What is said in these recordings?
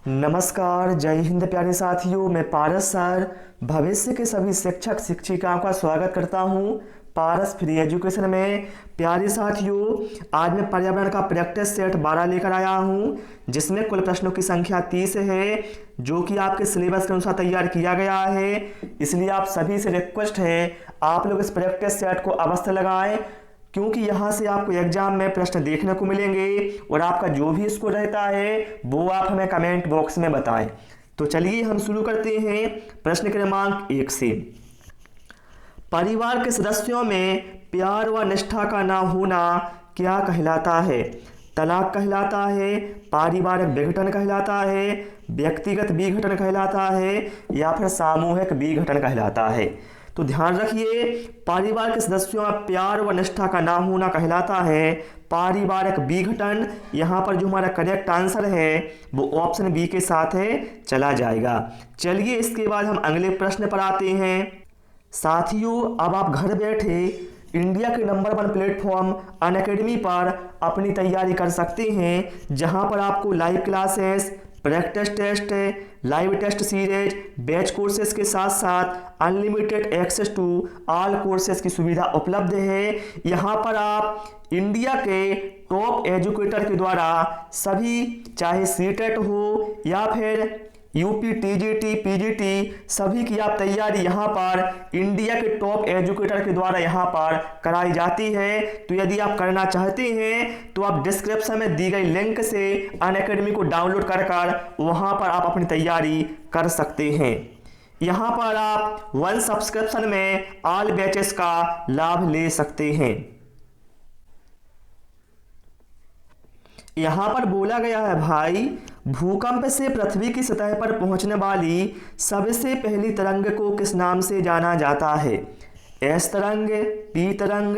नमस्कार, जय हिंद प्यारे साथियों। मैं पारस सर भविष्य के सभी शिक्षक शिक्षिकाओं का स्वागत करता हूं पारस फ्री एजुकेशन में। प्यारे साथियों, आज मैं पर्यावरण का प्रैक्टिस सेट 12 लेकर आया हूं, जिसमें कुल प्रश्नों की संख्या 30 है, जो कि आपके सिलेबस के अनुसार तैयार किया गया है। इसलिए आप सभी से रिक्वेस्ट है, आप लोग इस प्रैक्टिस सेट को अवश्य लगाएं, क्योंकि यहाँ से आपको एग्जाम में प्रश्न देखने को मिलेंगे और आपका जो भी स्कोर रहता है वो आप हमें कमेंट बॉक्स में बताएं। तो चलिए हम शुरू करते हैं प्रश्न क्रमांक 1 से। परिवार के सदस्यों में प्यार व निष्ठा का ना होना क्या कहलाता है? तलाक कहलाता है, पारिवारिक विघटन कहलाता है, व्यक्तिगत विघटन कहलाता है या फिर सामूहिक विघटन कहलाता है? तो ध्यान रखिए, परिवार के सदस्यों में प्यार व निष्ठा का ना होना कहलाता है पारिवारिक विघटन। यहाँ पर जो हमारा करेक्ट आंसर है वो ऑप्शन बी के साथ है, चला जाएगा। चलिए इसके बाद हम अगले प्रश्न पर आते हैं। साथियों, अब आप घर बैठे इंडिया के नंबर 1 प्लेटफॉर्म अनअकैडमी पर अपनी तैयारी कर सकते हैं, जहां पर आपको live classes, practice test, live test series, batch courses के साथ साथ unlimited access to all courses की सुविधा उपलब्ध है। यहाँ पर आप इंडिया के टॉप एजुकेटर के द्वारा सभी, चाहे सीटेट हो या फिर यूपी, टीजीटी, पीजीटी, सभी की आप तैयारी यहाँ पर इंडिया के टॉप एजुकेटर के द्वारा यहाँ पर कराई जाती है। तो यदि आप करना चाहते हैं तो आप डिस्क्रिप्शन में दी गई लिंक से अनअकैडमी को डाउनलोड कर वहाँ पर आप अपनी तैयारी कर सकते हैं। यहाँ पर आप 1 सब्सक्रिप्शन में ऑल बैचेस का लाभ ले सकते हैं। यहाँ पर बोला गया है भाई, भूकंप से पृथ्वी की सतह पर पहुंचने वाली सबसे पहली तरंग को किस नाम से जाना जाता है? एस तरंग, पी तरंग,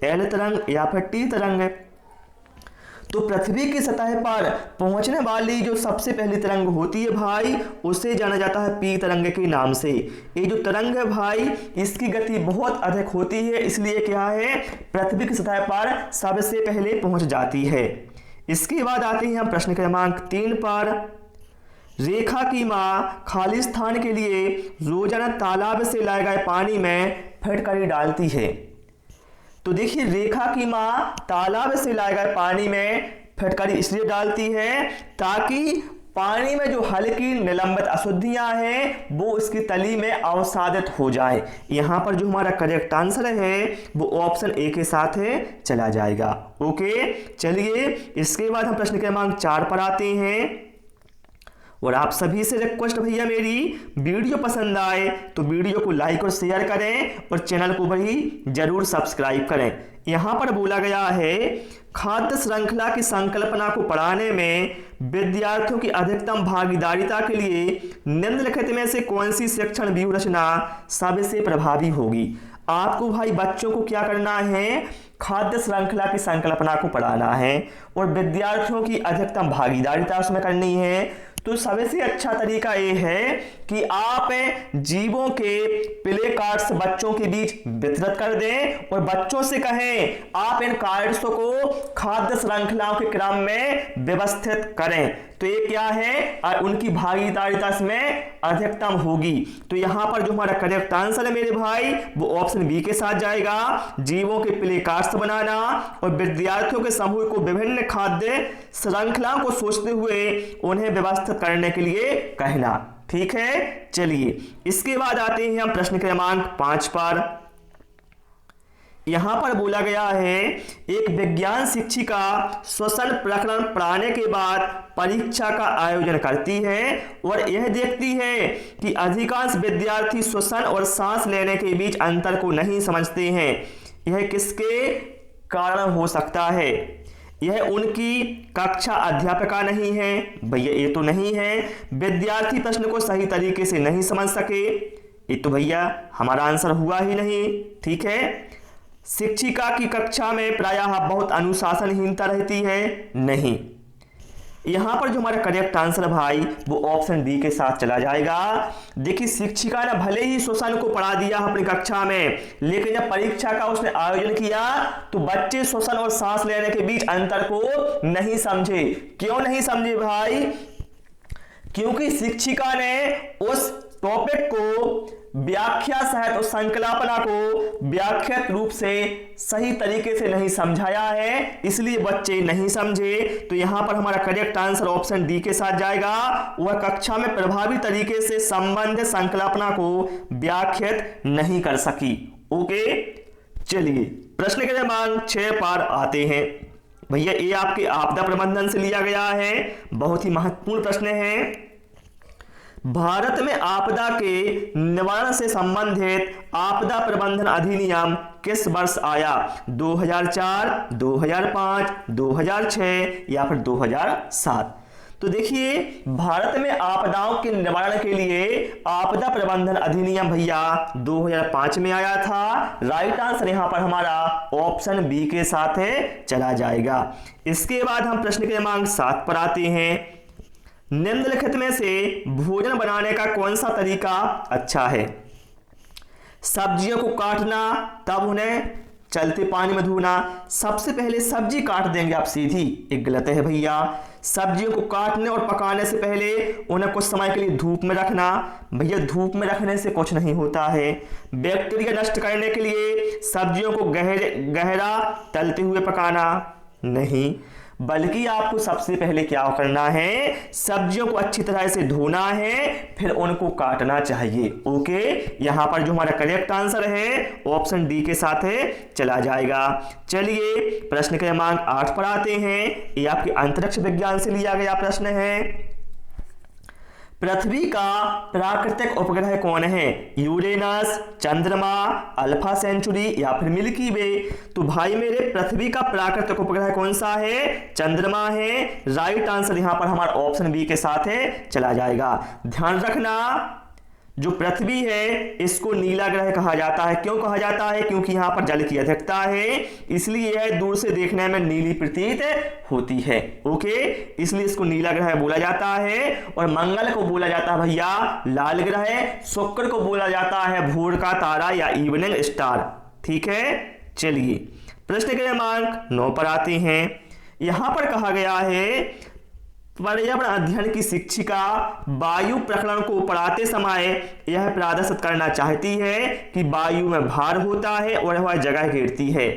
एल तरंग या फिर टी तरंग? तो पृथ्वी की सतह पर पहुंचने वाली जो सबसे पहली तरंग होती है भाई, उसे जाना जाता है पी तरंग के नाम से। ये जो तरंग है भाई, इसकी गति बहुत अधिक होती है, इसलिए क्या है, पृथ्वी की सतह पर सबसे पहले पहुंच जाती है। इसके बाद आते हैं हम प्रश्न क्रमांक 3 पर। रेखा की मां खाली स्थान के लिए रोजाना तालाब से लाए गए पानी में फिटकरी डालती है। तो देखिए, रेखा की मां तालाब से लाए गए पानी में फिटकरी इसलिए डालती है ताकि पानी में जो हल्की निलंबित अशुद्धियां हैं वो उसकी तली में अवसादित हो जाए। यहाँ पर जो हमारा करेक्ट आंसर है वो ऑप्शन ए के साथ है, चला जाएगा। ओके, चलिए इसके बाद हम प्रश्न क्रमांक 4 पर आते हैं। और आप सभी से रिक्वेस्ट भैया, मेरी वीडियो पसंद आए तो वीडियो को लाइक और शेयर करें और चैनल को भी जरूर सब्सक्राइब करें। यहाँ पर बोला गया है, खाद्य श्रृंखला की संकल्पना को पढ़ाने में विद्यार्थियों की अधिकतम भागीदारिता के लिए निम्नलिखित में से कौन सी शिक्षण व्यूह रचना सबसे प्रभावी होगी? आपको भाई बच्चों को क्या करना है, खाद्य श्रृंखला की संकल्पना को पढ़ाना है और विद्यार्थियों की अधिकतम भागीदारिता उसमें करनी है। तो सबसे अच्छा तरीका ये है कि आप जीवों के प्ले कार्ड्स बच्चों के बीच वितरित कर दें और बच्चों से कहें आप इन कार्ड्स को खाद्य श्रृंखलाओं के क्रम में व्यवस्थित करें। तो ये क्या है, उनकी भागीदारिता इसमें अधिकतम होगी। तो यहाँ पर जो हमारा करेक्ट आंसर है मेरे भाई वो ऑप्शन बी के साथ जाएगा, जीवों के प्ले कार्ड्स बनाना और विद्यार्थियों के समूह को विभिन्न खाद्य श्रृंखलाओं को सोचते हुए उन्हें व्यवस्थित करने के लिए कहना। ठीक है, चलिए इसके बाद आते हैं हम प्रश्न क्रमांक 5 पर। यहां पर बोला गया है, एक विज्ञान शिक्षिका श्वसन प्रकरण पढ़ाने के बाद परीक्षा का आयोजन करती है और यह देखती है कि अधिकांश विद्यार्थी श्वसन और सांस लेने के बीच अंतर को नहीं समझते हैं। यह किसके कारण हो सकता है? यह उनकी कक्षा अध्यापिका नहीं है भैया, ये तो नहीं है। विद्यार्थी प्रश्न को सही तरीके से नहीं समझ सके, ये तो भैया हमारा आंसर हुआ ही नहीं। ठीक है, शिक्षिका की कक्षा में प्रायः बहुत अनुशासनहीनता रहती है, नहीं। यहाँ पर जो हमारा करेक्ट आंसर भाई वो ऑप्शन डी के साथ चला जाएगा। देखिए, शिक्षिका ने भले ही श्वसन को पढ़ा दिया अपनी कक्षा में, लेकिन जब परीक्षा का उसने आयोजन किया तो बच्चे श्वसन और सांस लेने के बीच अंतर को नहीं समझे। क्यों नहीं समझे भाई? क्योंकि शिक्षिका ने उस टॉपिक को व्याख्या सहित उस संकल्पना को व्याख्यात रूप से सही तरीके से नहीं समझाया है, इसलिए बच्चे नहीं समझे। तो यहां पर हमारा करेक्ट आंसर ऑप्शन डी के साथ जाएगा। वह कक्षा में प्रभावी तरीके से संबंधित संकल्पना को व्याख्यात नहीं कर सकी। ओके, चलिए प्रश्न क्रमांक 6 पर आते हैं। भैया ये आपके आपदा प्रबंधन से लिया गया है, बहुत ही महत्वपूर्ण प्रश्न है। भारत में आपदा के निवारण से संबंधित आपदा प्रबंधन अधिनियम किस वर्ष आया? 2004, 2005, 2006 या फिर 2007? तो देखिए, भारत में आपदाओं के निवारण के लिए आपदा प्रबंधन अधिनियम भैया 2005 में आया था। राइट आंसर यहां पर हमारा ऑप्शन बी के साथ है, चला जाएगा। इसके बाद हम प्रश्न क्रमांक 7 पर आते हैं। निम्नलिखित में से भोजन बनाने का कौन सा तरीका अच्छा है? सब्जियों को काटना, तब उन्हें चलते पानी में धोना। सबसे पहले सब्जी काट देंगे आप सीधी, एक गलत है भैया। सब्जियों को काटने और पकाने से पहले उन्हें कुछ समय के लिए धूप में रखना। भैया धूप में रखने से कुछ नहीं होता है। बैक्टीरिया नष्ट करने के लिए सब्जियों को गहरा तलते हुए पकाना नहीं, बल्कि आपको सबसे पहले क्या करना है, सब्जियों को अच्छी तरह से धोना है, फिर उनको काटना चाहिए। ओके, यहां पर जो हमारा करेक्ट आंसर है ऑप्शन डी के साथ है, चला जाएगा। चलिए प्रश्न क्रमांक 8 पर आते हैं। ये आपके अंतरिक्ष विज्ञान से लिया गया प्रश्न है। पृथ्वी का प्राकृतिक उपग्रह कौन है? यूरेनस, चंद्रमा, अल्फा सेंचुरी या फिर मिल्की वे? तो भाई मेरे पृथ्वी का प्राकृतिक उपग्रह कौन सा है? चंद्रमा है। राइट आंसर यहां पर हमारा ऑप्शन बी के साथ है, चला जाएगा। ध्यान रखना, जो पृथ्वी है इसको नीला ग्रह कहा जाता है। क्यों कहा जाता है? क्योंकि यहां पर जल की अधिकता है, इसलिए यह दूर से देखने में नीली प्रतीत होती है। ओके, इसलिए इसको नीला ग्रह बोला जाता है। और मंगल को बोला जाता है भैया लाल ग्रह। शुक्र को बोला जाता है भोर का तारा या इवनिंग स्टार। ठीक है, चलिए प्रश्न क्रमांक 9 पर आते हैं। यहां पर कहा गया है, पर्यावरण अध्ययन की शिक्षिका वायु प्रकरण को पढ़ाते समय यह प्रदर्शित करना चाहती है कि वायु में भार होता है और वह जगह घेरती है।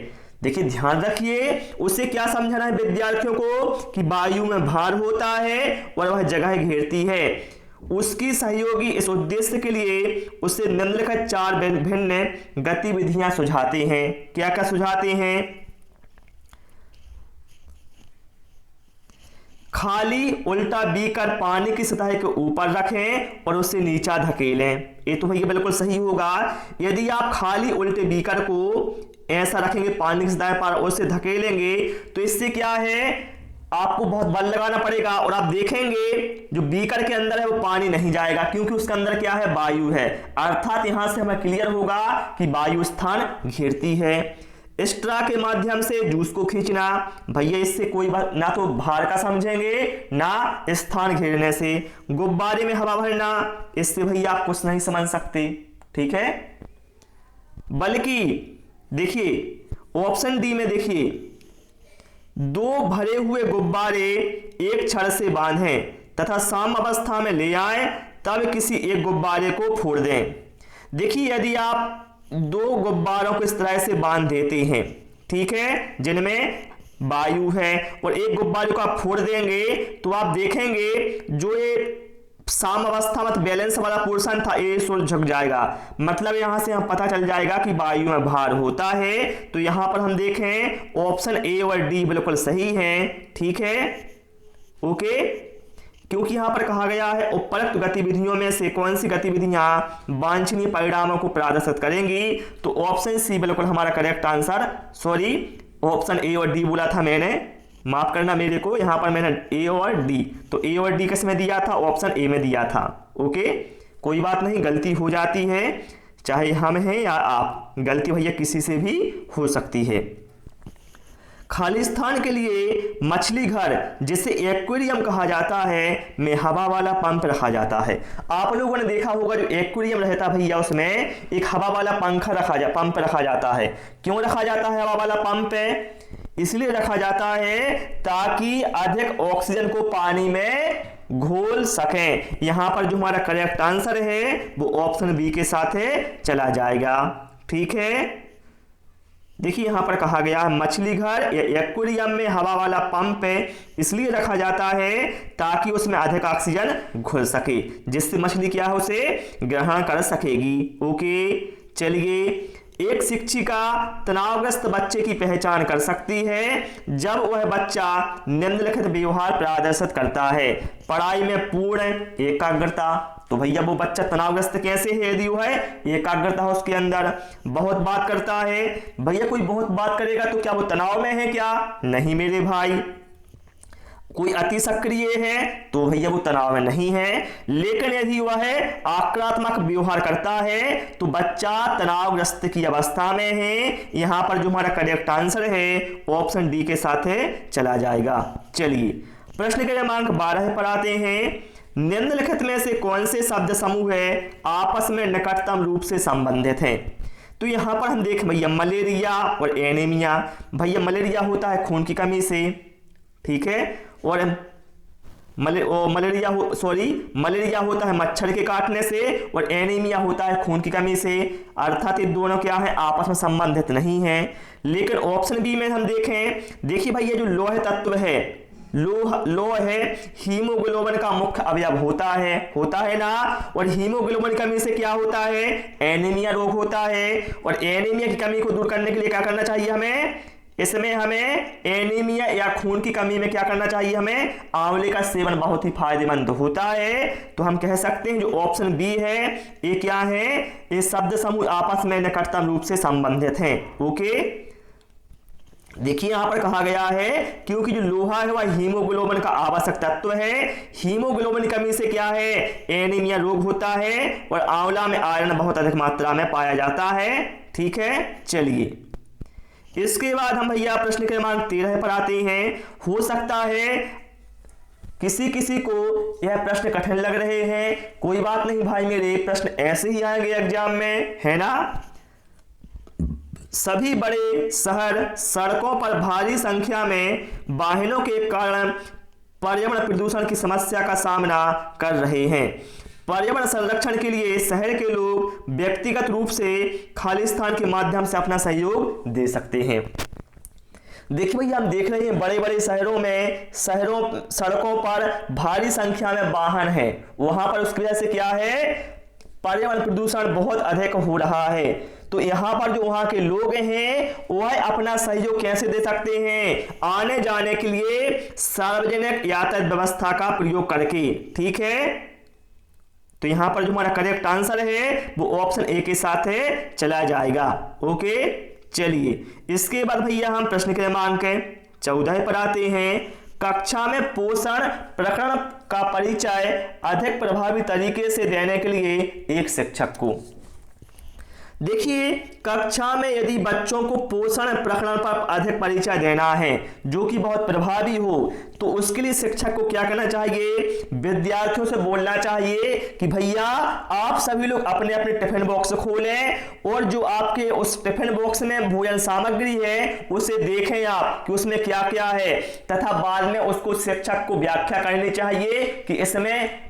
देखिए ध्यान रखिए, उसे क्या समझाना है विद्यार्थियों को कि वायु में भार होता है और वह जगह घेरती है। उसकी सहयोगी इस उद्देश्य के लिए उसे निम्नलिखित 4 भिन्न गतिविधियां सुझाते हैं। क्या क्या सुझाते हैं? खाली उल्टा बीकर पानी की सतह के ऊपर रखें और उसे नीचा धकेलें। ये तो भैया बिल्कुल सही होगा। यदि आप खाली उल्टे बीकर को ऐसा रखेंगे पानी की सतह पर और उसे धकेलेंगे तो इससे क्या है, आपको बहुत बल लगाना पड़ेगा और आप देखेंगे जो बीकर के अंदर है वो पानी नहीं जाएगा, क्योंकि उसके अंदर क्या है, वायु है। अर्थात यहां से हमें क्लियर होगा कि वायु स्थान घेरती है। स्ट्रा के माध्यम से जूस को खींचना, भैया इससे कोई बात ना तो भार का समझेंगे ना स्थान घेरने से। गुब्बारे में हवा भरना, इससे भैया आप कुछ नहीं समझ सकते। ठीक है, बल्कि देखिए ऑप्शन डी में देखिए, 2 भरे हुए गुब्बारे एक छड़ से बांधें तथा साम अवस्था में ले आए, तब किसी एक गुब्बारे को फोड़ दें। देखिए यदि आप 2 गुब्बारों को इस तरह से बांध देते हैं, ठीक है, जिनमें वायु है, और एक गुब्बारे को आप फोड़ देंगे तो आप देखेंगे जो ये साम अवस्था मतलब बैलेंस वाला पोर्शन था ये झुक जाएगा। मतलब यहां से हम पता चल जाएगा कि वायु में भार होता है। तो यहां पर हम देखें ऑप्शन ए और डी बिल्कुल सही है। ठीक है, ओके, क्योंकि यहां पर कहा गया है उपरोक्त गतिविधियों में से कौन सी गतिविधियां वांछनीय परिणामों को प्रदर्शित करेंगी, तो ऑप्शन सी बिल्कुल हमारा correct answer. Sorry, option A और डी बोला था मैंने, माफ करना मेरे को, यहां पर मैंने ए और डी, तो ए और डी किस में दिया था, ऑप्शन ए में दिया था। ओके, कोई बात नहीं, गलती हो जाती है, चाहे हम हैं या आप, गलती भैया किसी से भी हो सकती है। खालिस्तान के लिए मछली घर, जिसे एक्वेरियम कहा जाता है, में हवा वाला पंप रखा जाता है। आप लोगों ने देखा होगा जो एक्वेरियम रहता भैया उसमें एक हवा वाला पंप रखा जाता है। क्यों रखा जाता है हवा वाला पंप? इसलिए रखा जाता है ताकि अधिक ऑक्सीजन को पानी में घोल सकें। यहां पर जो हमारा करेक्ट आंसर है वो ऑप्शन बी के साथ चला जाएगा। ठीक है, देखिए यहां पर कहा गया है मछली घर या एक्वेरियम में हवा वाला पंप इसलिए रखा जाता है ताकि उसमें अधिक ऑक्सीजन घुल सके, जिससे मछली क्या है उसे ग्रहण कर सकेगी। ओके, चलिए, एक शिक्षिका तनावग्रस्त बच्चे की पहचान कर सकती है जब वह बच्चा निम्नलिखित व्यवहार प्रदर्शित करता है। पढ़ाई में पूर्ण एकाग्रता, तो भैया वो बच्चा तनावग्रस्त कैसे है यदि वह एकाग्रता है उसके अंदर। बहुत बात करता है, भैया कोई बहुत बात करेगा तो क्या वो तनाव में है क्या? नहीं मेरे भाई। कोई अति सक्रिय है तो भैया वो तनाव में नहीं है। लेकिन यदि वह आक्रामक व्यवहार करता है तो बच्चा तनावग्रस्त की अवस्था में है। यहां पर जो हमारा करेक्ट आंसर है ऑप्शन डी के साथ चला जाएगा। चलिए, प्रश्न के क्रमांक 12 पर आते हैं। निम्नलिखित में से कौन से शब्द समूह आपस में निकटतम रूप से संबंधित हैं? तो यहां पर हम देख भैया मलेरिया और एनीमिया। भैया मलेरिया होता है खून की कमी से, ठीक है, और मलेरिया होता है मच्छर के काटने से, और एनीमिया होता है खून की कमी से। अर्थात ये दोनों क्या है, आपस में संबंधित नहीं है। लेकिन ऑप्शन बी में हम देखें, देखिए भैया जो लौह तत्व है, लौह है, हीमोग्लोबिन का मुख्य अवयव होता है ना। और हीमोग्लोबिन की कमी से क्या होता है, एनीमिया रोग होता है। और एनीमिया की कमी को दूर करने के लिए क्या करना चाहिए हमें, इसमें हमें एनीमिया या खून की कमी में क्या करना चाहिए, हमें आंवले का सेवन बहुत ही फायदेमंद होता है। तो हम कह सकते हैं जो ऑप्शन बी है ये क्या है, ये शब्द समूह आपस में निकटतम रूप से संबंधित हैं। ओके, देखिए यहां पर कहा गया है क्योंकि जो लोहा है वह हीमोग्लोबिन का आवश्यक तत्व है। हीमोग्लोबिन की कमी से क्या है, एनीमिया रोग होता है। और आंवला में आयरन बहुत अधिक मात्रा में पाया जाता है। ठीक है, चलिए इसके बाद हम भैया प्रश्न क्रमांक 13 पर आते हैं। हो सकता है किसी को यह प्रश्न कठिन लग रहे हैं, कोई बात नहीं भाई मेरे, प्रश्न ऐसे ही आएंगे एग्जाम में, है ना। सभी बड़े शहर सड़कों पर भारी संख्या में वाहनों के कारण पर्यावरण प्रदूषण की समस्या का सामना कर रहे हैं। पर्यावरण संरक्षण के लिए शहर के लोग व्यक्तिगत रूप से खालिस्तान के माध्यम से अपना सहयोग दे सकते हैं। देखिए भैया हम देख रहे हैं बड़े बड़े सड़कों पर भारी संख्या में वाहन है, वहां पर उसकी वजह से क्या है, पर्यावरण प्रदूषण बहुत अधिक हो रहा है। तो यहाँ पर जो वहां के लोग हैं वह अपना सहयोग कैसे दे सकते हैं, आने जाने के लिए सार्वजनिक यातायात व्यवस्था का प्रयोग करके। ठीक है, तो यहां पर जो हमारा करेक्ट आंसर है वो ऑप्शन ए के साथ चला जाएगा। ओके, चलिए इसके बाद भैया हम प्रश्न क्रमांक 14 पर आते हैं। कक्षा में पोषण प्रकरण का परिचय अधिक प्रभावी तरीके से देने के लिए एक शिक्षक को, देखिए कक्षा में यदि बच्चों को पोषण प्रकरण पर अधिक परिचय देना है जो कि बहुत प्रभावी हो, तो उसके लिए शिक्षक को क्या करना चाहिए, विद्यार्थियों से बोलना चाहिए कि भैया आप सभी लोग अपने अपने टिफिन बॉक्स खोलें और जो आपके उस टिफिन बॉक्स में भोजन सामग्री है उसे देखें आप कि उसमें क्या क्या है, तथा बाद में उसको शिक्षक को व्याख्या करनी चाहिए कि इसमें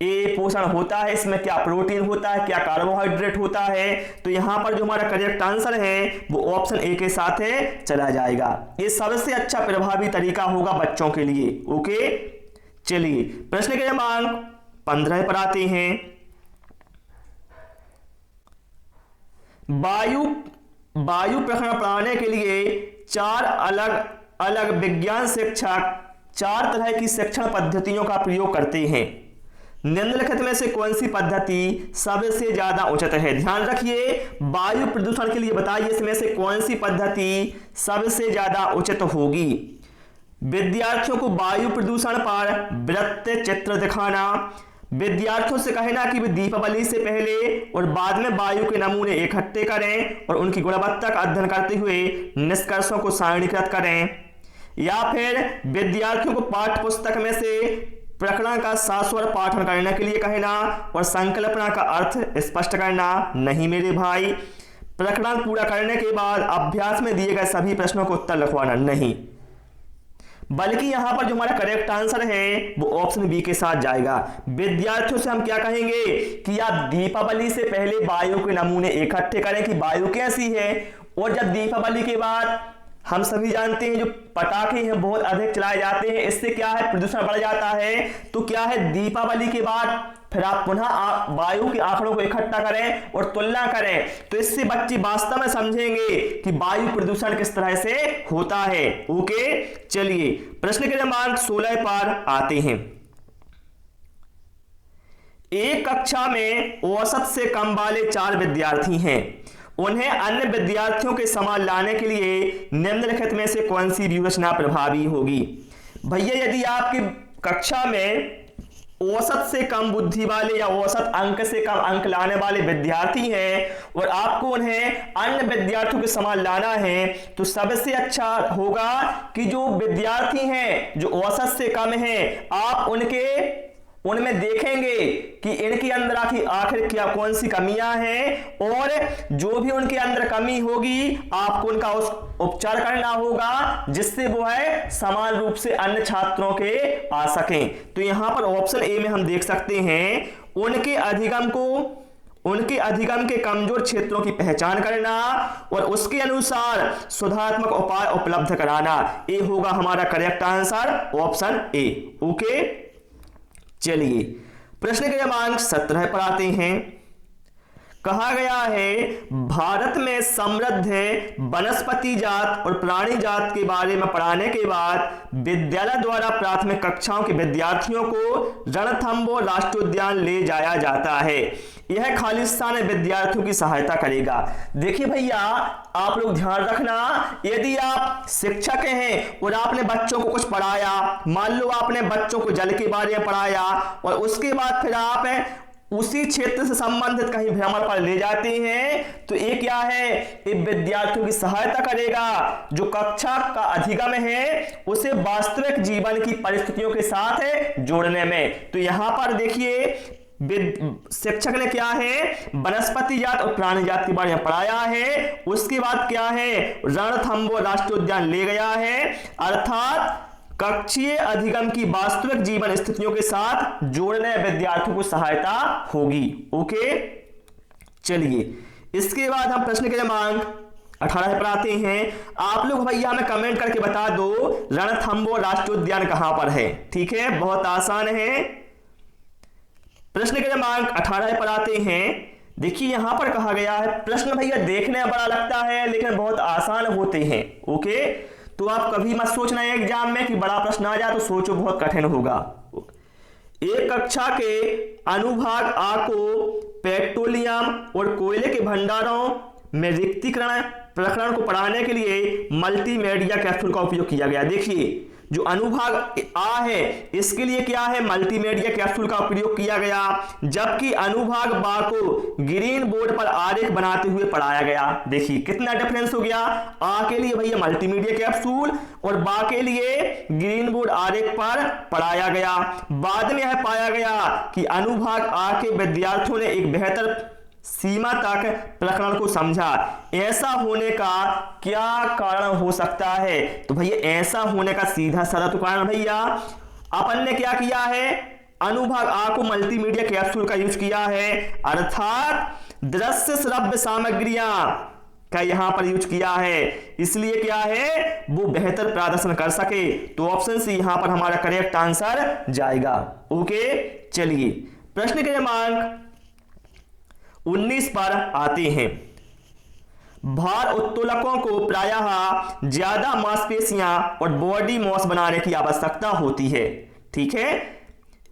ये पोषण होता है, इसमें क्या प्रोटीन होता है, क्या कार्बोहाइड्रेट होता है। तो यहां पर जो हमारा करेक्ट आंसर है वो ऑप्शन ए के साथ चला जाएगा। ये सबसे अच्छा प्रभावी तरीका होगा बच्चों के लिए। ओके, चलिए प्रश्न क्रमांक 15 पर आते हैं। वायु प्रकरण पढ़ाने के लिए 4 अलग अलग विज्ञान शिक्षक 4 तरह की शिक्षण पद्धतियों का प्रयोग करते हैं। निम्नलिखित में से कौन सी पद्धति सबसे ज्यादा उचित है? ध्यान रखिए, वायु प्रदूषण के लिए बताइए इसमें से कौन सी पद्धति सबसे ज्यादा उचित होगी। विद्यार्थियों को वायु प्रदूषण पर वृत्त चित्र दिखाना, विद्यार्थियों से कहना कि वे दीपावली से पहले और बाद में वायु के नमूने इकट्ठे करें और उनकी गुणवत्ता का अध्ययन करते हुए निष्कर्षों को सारणीकृत करें, या फिर विद्यार्थियों को पाठ्य पुस्तक में से प्रकरण का शाश्वत पाठन करने के लिए कहना और संकल्पना का अर्थ स्पष्ट करना। नहीं मेरे भाई, प्रकरण पूरा करने के बाद अभ्यास में दिए गए सभी प्रश्नों को उत्तर लिखवाना, नहीं, बल्कि यहां पर जो हमारा करेक्ट आंसर है वो ऑप्शन बी के साथ जाएगा। विद्यार्थियों से हम क्या कहेंगे कि आप दीपावली से पहले वायु के नमूने इकट्ठे करें कि वायु कैसी है, और जब दीपावली के बाद हम सभी जानते हैं जो पटाखे हैं बहुत अधिक चलाए जाते हैं, इससे क्या है प्रदूषण बढ़ जाता है। तो क्या है दीपावली के बाद फिर आप पुनः वायु के आंकड़ों को इकट्ठा करें और तुलना करें, तो इससे बच्चे वास्तव में समझेंगे कि वायु प्रदूषण किस तरह से होता है। ओके, चलिए प्रश्न के क्रमांक 16 पर आते हैं। एक कक्षा में औसत से कम वाले 4 विद्यार्थी हैं, उन्हें अन्य विद्यार्थियों के समान लाने के लिए निम्नलिखित में से कौन सी व्यूहरचना प्रभावी होगी। भैया यदि आपकी कक्षा में औसत से कम बुद्धि वाले या औसत अंक से कम अंक लाने वाले विद्यार्थी हैं और आपको उन्हें अन्य विद्यार्थियों के समान लाना है, तो सबसे अच्छा होगा कि जो विद्यार्थी हैं जो औसत से कम हैं, आप उनमें देखेंगे कि इनके अंदर आखिर क्या कौन सी कमियां हैं, और जो भी उनके अंदर कमी होगी आपको उनका उपचार करना होगा, जिससे वो है समान रूप से अन्य छात्रों के आ सकें। तो यहां पर ऑप्शन ए में हम देख सकते हैं उनके अधिगम के कमजोर क्षेत्रों की पहचान करना और उसके अनुसार सुधारात्मक उपाय उपलब्ध कराना। ए होगा हमारा correct answer, option A. Okay, चलिए प्रश्न के क्रमांक 17 पर आते हैं। कहा गया है भारत में समृद्ध वनस्पति जात और प्राणी जात के बारे में पढ़ाने के बाद विद्यालय द्वारा प्राथमिक कक्षाओं के विद्यार्थियों को रणथंबोर राष्ट्रीय उद्यान ले जाया जाता है। यह खालिस्तान विद्यार्थियों की सहायता करेगा। देखिए भैया आप लोग ध्यान रखना, यदि आप शिक्षक हैं और आपने बच्चों को कुछ पढ़ाया, मान लो आपने बच्चों को जल के बारे में पढ़ाया और उसके बाद फिर आप उसी क्षेत्र से संबंधित कहीं भ्रमण पर ले जाते हैं, तो ये क्या है, ये विद्यार्थियों की सहायता करेगा जो कक्षा का अधिगम है उसे वास्तविक जीवन की परिस्थितियों के साथ जोड़ने में। तो यहां पर देखिए शिक्षक ने क्या है वनस्पति जात और प्राणी जात के बारे में पढ़ाया है, उसके बाद क्या है रणथंबोर राष्ट्रीय उद्यान ले गया है, अर्थात कक्षीय अधिगम की वास्तविक जीवन स्थितियों के साथ जोड़ने विद्यार्थियों को सहायता होगी। ओके, चलिए इसके बाद हम प्रश्न के क्रमांक 18 पर आते हैं। आप लोग भैया हमें कमेंट करके बता दो रणथंबोर राष्ट्रीय उद्यान कहां पर है। ठीक है, बहुत आसान है। प्रश्न के क्रमांक 18 पर आते हैं। देखिए यहां पर कहा गया है, प्रश्न भैया देखने में बड़ा लगता है लेकिन बहुत आसान होते हैं। ओके, तो आप कभी मत सोचना एग्जाम में कि बड़ा प्रश्न आ जाए तो सोचो बहुत कठिन होगा। एक कक्षा के अनुभाग आ को पेट्रोलियम और कोयले के भंडारों में रिक्तीकरण प्रकरण को पढ़ाने के लिए मल्टीमीडिया कैप्सूल का उपयोग किया गया। देखिए जो अनुभाग आ है इसके लिए क्या है मल्टीमीडिया कैप्सूल का प्रयोग किया गया, जबकि अनुभाग बा को ग्रीन बोर्ड पर आरेख बनाते हुए पढ़ाया गया। देखिए कितना डिफरेंस हो गया, आ के लिए भैया मल्टीमीडिया कैप्सूल और बा के लिए ग्रीन बोर्ड आरेख पर पढ़ाया गया। बाद में यह पाया गया कि अनुभाग आ के विद्यार्थियों ने एक बेहतर सीमा तक प्रकरण को समझा। ऐसा होने का क्या कारण हो सकता है, तो भैया ऐसा होने का सीधा साधा तो कारण भैया अपन ने क्या किया है अनुभाग आ को मल्टीमीडिया कैप्सूल का यूज किया है, अर्थात दृश्य श्रव्य सामग्रियां का यहां पर यूज किया है, इसलिए क्या है वो बेहतर प्रदर्शन कर सके। तो ऑप्शन सी यहां पर हमारा करेक्ट आंसर जाएगा। ओके, चलिए प्रश्न के क्रमांक 19 पर आते हैं। भार उत्तोलकों को प्रायः ज्यादा मांसपेशियां और बॉडी मॉस बनाने की आवश्यकता होती है। ठीक है,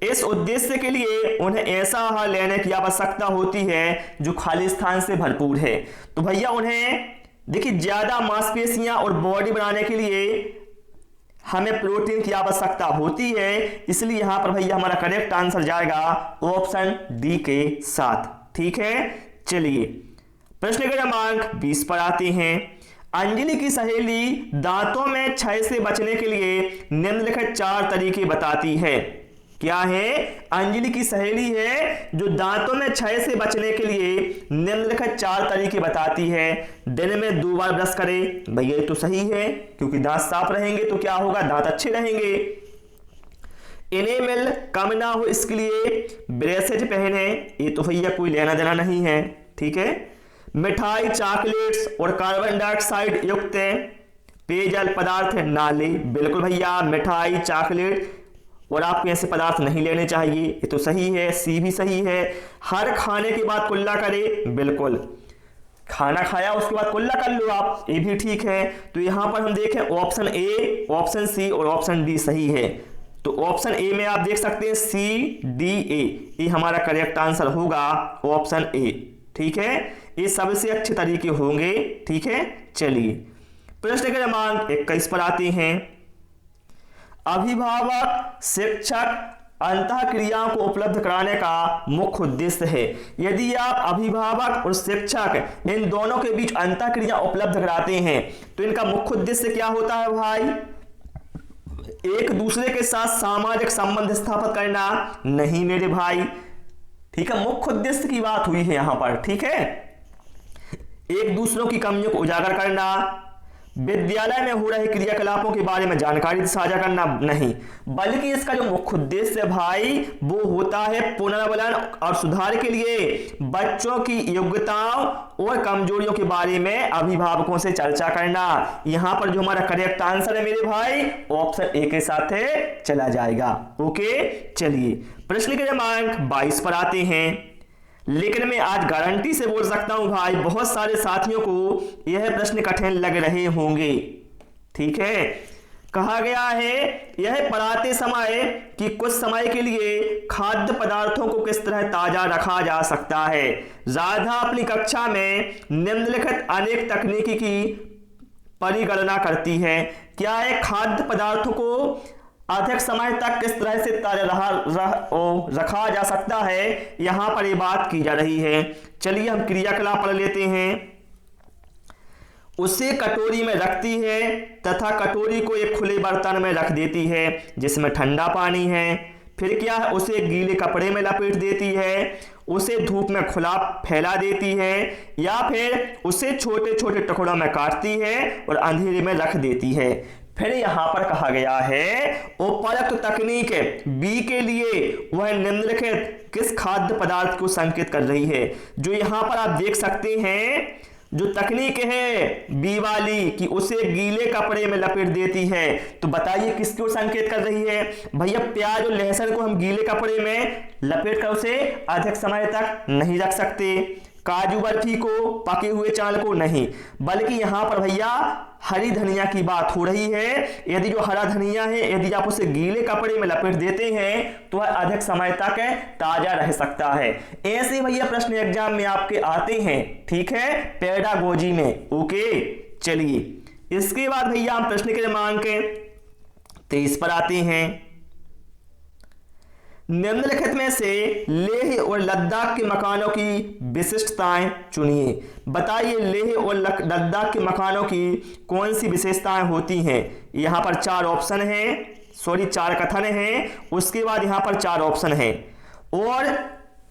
इस उद्देश्य के लिए उन्हें ऐसा आहार लेने की आवश्यकता होती है जो खालिस्तान से भरपूर है। तो भैया उन्हें देखिए ज्यादा मांसपेशियां और बॉडी बनाने के लिए हमें प्रोटीन की आवश्यकता होती है, इसलिए यहां पर भैया हमारा करेक्ट आंसर जाएगा ऑप्शन डी के साथ। ठीक है, चलिए प्रश्न के क्रमांक 20 पर आते हैं। अंजलि की सहेली दांतों में क्षय से बचने के लिए निम्नलिखित 4 तरीके बताती है। क्या है? अंजलि की सहेली है जो दांतों में क्षय से बचने के लिए निम्नलिखित 4 तरीके बताती है। दिन में 2 बार ब्रश करे। भैया ये तो सही है, क्योंकि दांत साफ रहेंगे तो क्या होगा? दांत अच्छे रहेंगे। इनेमल कम ना हो इसके लिए ब्रेसेज पहने। ये तो भैया कोई लेना देना नहीं है, ठीक है। मिठाई, चॉकलेट्स और कार्बन डाइऑक्साइड युक्त पेयजल पदार्थ ना ले। बिल्कुल भैया, मिठाई, चॉकलेट और आपको ऐसे पदार्थ नहीं लेने चाहिए, ये तो सही है। सी भी सही है। हर खाने के बाद कुल्ला करे। बिल्कुल, खाना खाया उसके बाद कुल्ला कर लो आप, ये भी ठीक है। तो यहां पर हम देखें ऑप्शन ए, ऑप्शन सी और ऑप्शन डी सही है। तो ऑप्शन ए में आप देख सकते हैं सी डी ए, ये हमारा करेक्ट आंसर होगा ऑप्शन ए, ठीक है। ये सबसे अच्छे तरीके होंगे, ठीक है। चलिए प्रश्न क्रमांक 21 पर आते हैं। अभिभावक शिक्षक अंतः क्रियाओं को उपलब्ध कराने का मुख्य उद्देश्य है। यदि आप अभिभावक और शिक्षक इन दोनों के बीच अंतः क्रिया उपलब्ध कराते हैं तो इनका मुख्य उद्देश्य क्या होता है भाई? एक दूसरे के साथ सामाजिक संबंध स्थापित करना नहीं मेरे भाई, ठीक है। मुख्य उद्देश्य की बात हुई है यहां पर, ठीक है। एक दूसरों की कमियों को उजागर करना, विद्यालय में हो रहे क्रियाकलापों के बारे में जानकारी साझा करना नहीं, बल्कि इसका जो मुख्य उद्देश्य है भाई वो होता है पुनर्वलन और सुधार के लिए बच्चों की योग्यताओं और कमजोरियों के बारे में अभिभावकों से चर्चा करना। यहां पर जो हमारा करेक्ट आंसर है मेरे भाई ऑप्शन ए के साथ चला जाएगा। ओके, चलिए प्रश्न क्रमांक 22 पर आते हैं। लेकिन मैं आज गारंटी से बोल सकता हूं भाई बहुत सारे साथियों को यह प्रश्न कठिन लग रहे होंगे, ठीक है। कहा गया है यह पढ़ाते समय कि कुछ समय के लिए खाद्य पदार्थों को किस तरह ताजा रखा जा सकता है। राधा अपनी कक्षा में निम्नलिखित अनेक तकनीकी की परिगणना करती है। क्या है? खाद्य पदार्थों को अधिक समय तक किस तरह से ताजा रखा जा सकता है, यहां पर ये बात की जा रही है। चलिए हम क्रियाकलाप पढ़ लेते हैं। उसे कटोरी में रखती है तथा कटोरी को एक खुले बर्तन में रख देती है जिसमें ठंडा पानी है। फिर क्या है? उसे गीले कपड़े में लपेट देती है, उसे धूप में खुला फैला देती है, या फिर उसे छोटे छोटे टुकड़ों में काटती है और अंधेरे में रख देती है। फिर यहां पर कहा गया है उपरोक्त तकनीक बी के लिए वह निम्नलिखित किस खाद्य पदार्थ को संकेत कर रही है। जो यहां पर आप देख सकते हैं जो तकनीक है बी वाली कि उसे गीले कपड़े में लपेट देती है, तो बताइए किसको संकेत कर रही है? भैया प्याज और लहसुन को हम गीले कपड़े में लपेट कर उसे अधिक समय तक नहीं रख सकते, काजू बर्फी को, पके हुए चावल को नहीं, बल्कि यहां पर भैया हरी धनिया की बात हो रही है। यदि जो हरा धनिया है यदि आप उसे गीले कपड़े में लपेट देते हैं तो वह अधिक समय तक ताजा रह सकता है। ऐसे भैया प्रश्न एग्जाम में आपके आते हैं, ठीक है, पेडागोजी में। ओके, चलिए इसके बाद भैया हम प्रश्न क्रमांक 23 पर आते हैं। निम्नलिखित में से लेह और लद्दाख के मकानों की विशिष्टताएं चुनिए। बताइए लेह और लद्दाख के मकानों की कौन सी विशेषताएं होती हैं। यहां पर 4 ऑप्शन हैं, 4 कथन हैं, उसके बाद यहां पर 4 ऑप्शन हैं। और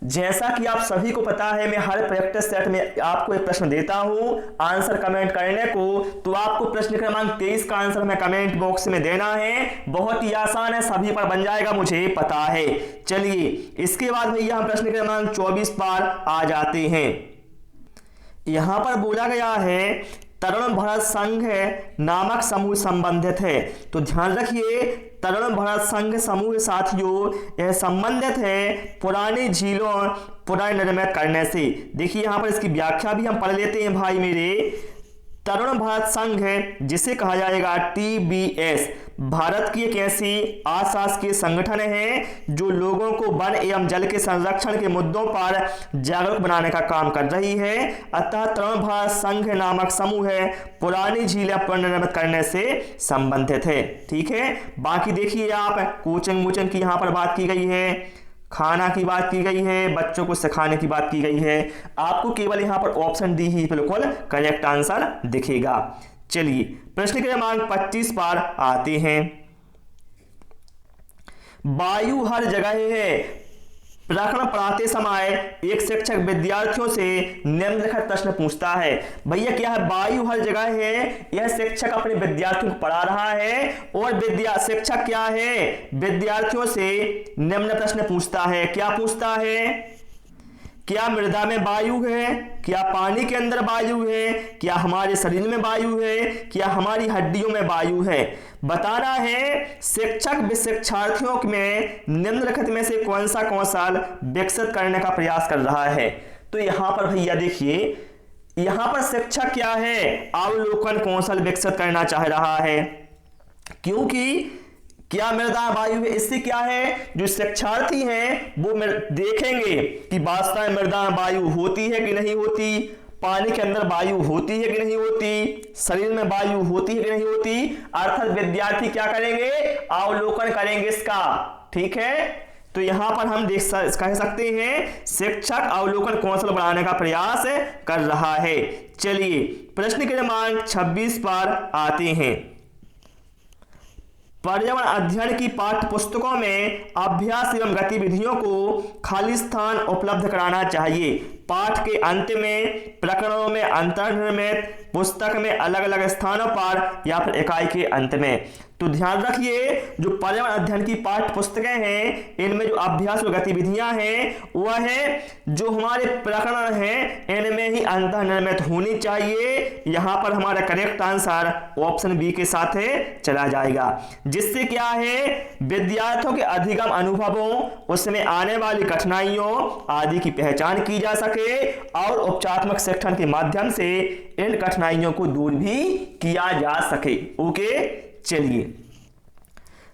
जैसा कि आप सभी को पता है मैं हर प्रैक्टिस सेट में आपको एक प्रश्न देता हूं आंसर कमेंट करने को, तो आपको प्रश्न क्रमांक 23 का आंसर में कमेंट बॉक्स में देना है। बहुत ही आसान है, सभी पर बन जाएगा, मुझे पता है। चलिए इसके बाद भैया हम प्रश्न क्रमांक 24 पर आ जाते हैं। यहां पर बोला गया है तरुण भारत संघ नामक समूह संबंधित है। तो ध्यान रखिए तरुण भारत संघ समूह साथियों यह संबंधित है पुरानी झीलों पुनर्निर्मित करने से। देखिए यहां पर इसकी व्याख्या भी हम पढ़ लेते हैं भाई मेरे। तरुण भारत संघ है जिसे कहा जाएगा TBS, भारत की एक ऐसी अशासकीय संगठन है जो लोगों को वन एवं जल के संरक्षण के मुद्दों पर जागरूक बनाने का काम कर रही है। अतः तरुण भारत संघ नामक समूह है पुरानी झीलें पुनर्निर्मित करने से संबंधित है, ठीक है। बाकी देखिए आप कोचिंग वोचिंग की यहाँ पर बात की गई है, खाना की बात की गई है, बच्चों को सिखाने की बात की गई है। आपको केवल यहां पर ऑप्शन डी ही बिल्कुल करेक्ट आंसर दिखेगा। चलिए प्रश्न क्रमांक 25 पर आते हैं। वायु हर जगह है। प्रकरण पढ़ाते समय एक शिक्षक विद्यार्थियों से निम्नलिखित प्रश्न पूछता है। भैया क्या है, वायु हर जगह है, यह शिक्षक अपने विद्यार्थियों को पढ़ा रहा है और शिक्षक क्या है, विद्यार्थियों से निम्न प्रश्न पूछता है। क्या पूछता है? क्या मृदा में वायु है? क्या पानी के अंदर वायु है? क्या हमारे शरीर में वायु है? क्या हमारी हड्डियों में वायु है? बताना है शिक्षक शिक्षार्थियों में निम्नलिखित में से कौन सा कौशल विकसित करने का प्रयास कर रहा है। तो यहां पर भैया देखिए, यहां पर शिक्षक क्या है, अवलोकन कौशल विकसित करना चाह रहा है। क्योंकि क्या मृदा वायु है, इससे क्या है, जो शिक्षार्थी हैं वो देखेंगे कि वास्तव में मृदा वायु होती है कि नहीं होती, पानी के अंदर वायु होती है कि नहीं होती, शरीर में वायु होती है कि नहीं होती। अर्थात विद्यार्थी क्या करेंगे, अवलोकन करेंगे इसका। ठीक है, तो यहां पर हम कह सकते हैं शिक्षक अवलोकन कौशल बढ़ाने का प्रयास कर रहा है। चलिए प्रश्न क्रमांक 26 पर आते हैं। पर्यावरण अध्ययन की पाठ्य पुस्तकों में अभ्यास एवं गतिविधियों को खाली स्थान उपलब्ध कराना चाहिए। पाठ के अंत में, प्रकरणों में अंतर्निर्मित, पुस्तक में अलग अलग स्थानों पर या फिर इकाई के अंत में। तो ध्यान रखिए, जो पर्यावरण अध्ययन की पाठ्य पुस्तकें हैं इनमें जो अभ्यास और गतिविधियां हैं वह है जो हमारे प्रकरण हैं इनमें ही अंतर्निर्मित होनी चाहिए। यहां पर हमारा करेक्ट आंसर ऑप्शन बी के साथ चला जाएगा, जिससे क्या है विद्यार्थियों के अधिगम अनुभवों, उसमें आने वाली कठिनाइयों आदि की पहचान की जा सके और उपचारात्मक शिक्षण के माध्यम से इन कठिनाइयों को दूर भी किया जा सके। ओके, चलिए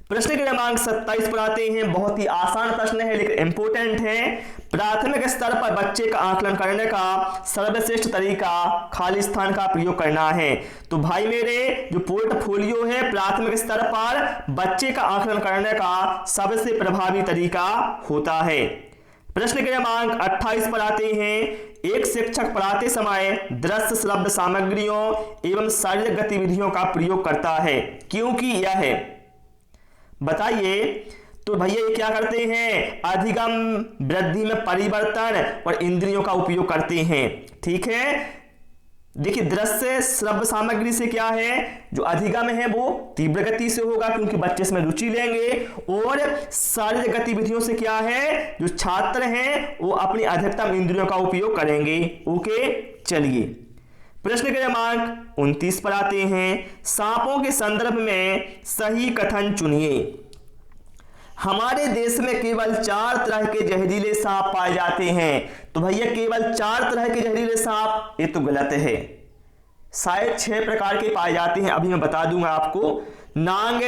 प्रश्न क्रमांक 27 पर आते हैं। बहुत ही आसान प्रश्न है लेकिन इंपॉर्टेंट है। प्राथमिक स्तर पर बच्चे का आकलन करने का सर्वश्रेष्ठ तरीका खाली स्थान का प्रयोग करना है। तो भाई मेरे, जो पोर्टफोलियो है प्राथमिक स्तर पर बच्चे का आकलन करने का सबसे प्रभावी तरीका होता है। प्रश्न क्रमांक 28 पर आते हैं। एक शिक्षक पढ़ाते समय दृश्य श्रव्य सामग्रियों एवं शारीरिक गतिविधियों का प्रयोग करता है, क्योंकि यह है, बताइए। तो भैया ये क्या करते हैं, अधिगम वृद्धि में परिवर्तन और इंद्रियों का उपयोग करते हैं। ठीक है, देखिए दृश्य श्रव्य सामग्री से क्या है, जो अधिगम है वो तीव्र गति से होगा क्योंकि बच्चे इसमें रुचि लेंगे, और शारीरिक गतिविधियों से क्या है, जो छात्र हैं वो अपनी अधिकतम इंद्रियों का उपयोग करेंगे। ओके, चलिए प्रश्न क्रमांक 29 पर आते हैं। सांपों के संदर्भ में सही कथन चुनिए। हमारे देश में केवल 4 तरह के जहरीले सांप पाए जाते हैं। तो भैया केवल 4 तरह के जहरीले सांप, ये तो गलत है, शायद 6 प्रकार के पाए जाते हैं, अभी मैं बता दूंगा आपको। नांग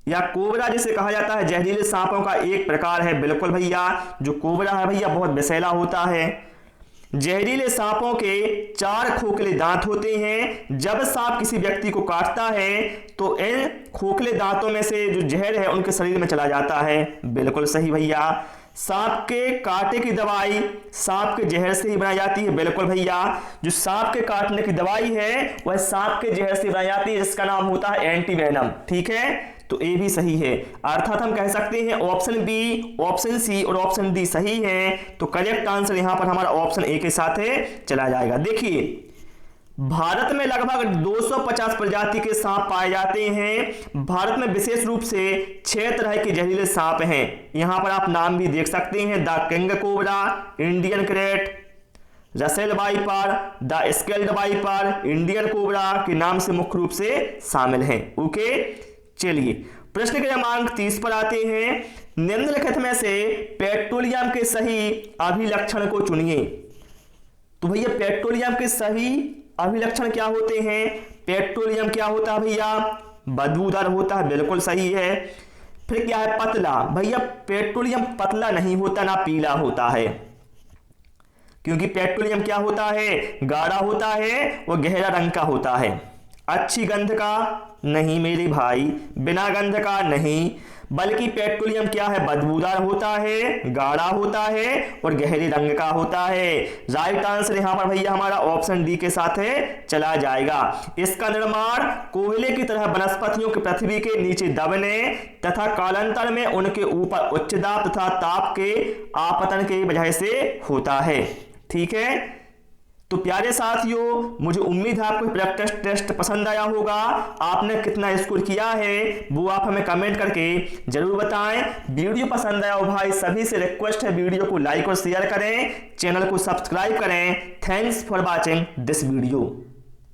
या कोबरा जिसे कहा जाता है जहरीले सांपों का एक प्रकार है। बिल्कुल भैया, जो कोबरा है भैया बहुत विषैला होता है। जहरीले सांपों के 4 खोखले दांत होते हैं। जब सांप किसी व्यक्ति को काटता है तो इन खोखले दांतों में से जो जहर है उनके शरीर में चला जाता है। बिल्कुल सही भैया। सांप के कांटे की दवाई सांप के जहर से ही बनाई जाती है। बिल्कुल भैया, जो सांप के काटने की दवाई है वह सांप के जहर से बनाई जाती है, जिसका नाम होता है एंटीवेनम। ठीक है, तो ए भी सही है। अर्थात हम कह सकते हैं ऑप्शन बी, ऑप्शन सी और ऑप्शन डी सही है। तो करेक्ट आंसर यहां पर हमारा ऑप्शन ए के साथ चला जाएगा। देखिए भारत में लगभग 250 प्रजाति के सांप पाए जाते हैं। भारत में विशेष रूप से 6 तरह के जहरीले सांप हैं। यहां पर आप नाम भी देख सकते हैं, the king cobra, Indian crate, Russell viper, the scaled viper, Indian cobra के नाम से मुख्य रूप से शामिल हैं। ओके, चलिए प्रश्न क्रमांक 30 पर आते हैं। निम्नलिखित में से पेट्रोलियम के सही अभिलक्षण को चुनिए। तो भैया पेट्रोलियम के सही अभिलक्षण क्या होते हैं? पेट्रोलियम क्या होता है भैया? बदबूदार होता है। बिल्कुल सही है। फिर क्या है? पतला। भैया पेट्रोलियम पतला नहीं होता, ना पीला होता है, क्योंकि पेट्रोलियम क्या होता है? गाढ़ा होता है, वो गहरा रंग का होता है। अच्छी गंध का नहीं मेरे भाई, बिना गंध का नहीं। बल्कि पेट्रोलियम क्या है, बदबूदार होता है, गाढ़ा होता है और गहरे रंग का होता है। राइट आंसर यहां पर भैया हमारा ऑप्शन डी के साथ है चला जाएगा। इसका निर्माण कोयले की तरह वनस्पतियों के पृथ्वी के नीचे दबने तथा कालांतर में उनके ऊपर उच्च दाब तथा ताप के आपतन की वजह से होता है। ठीक है, तो प्यारे साथियों, मुझे उम्मीद है आपको प्रैक्टिस टेस्ट पसंद आया होगा। आपने कितना स्कोर किया है वो आप हमें कमेंट करके जरूर बताएं। वीडियो पसंद आया हो भाई, सभी से रिक्वेस्ट है वीडियो को लाइक और शेयर करें, चैनल को सब्सक्राइब करें। Thanks for watching this video.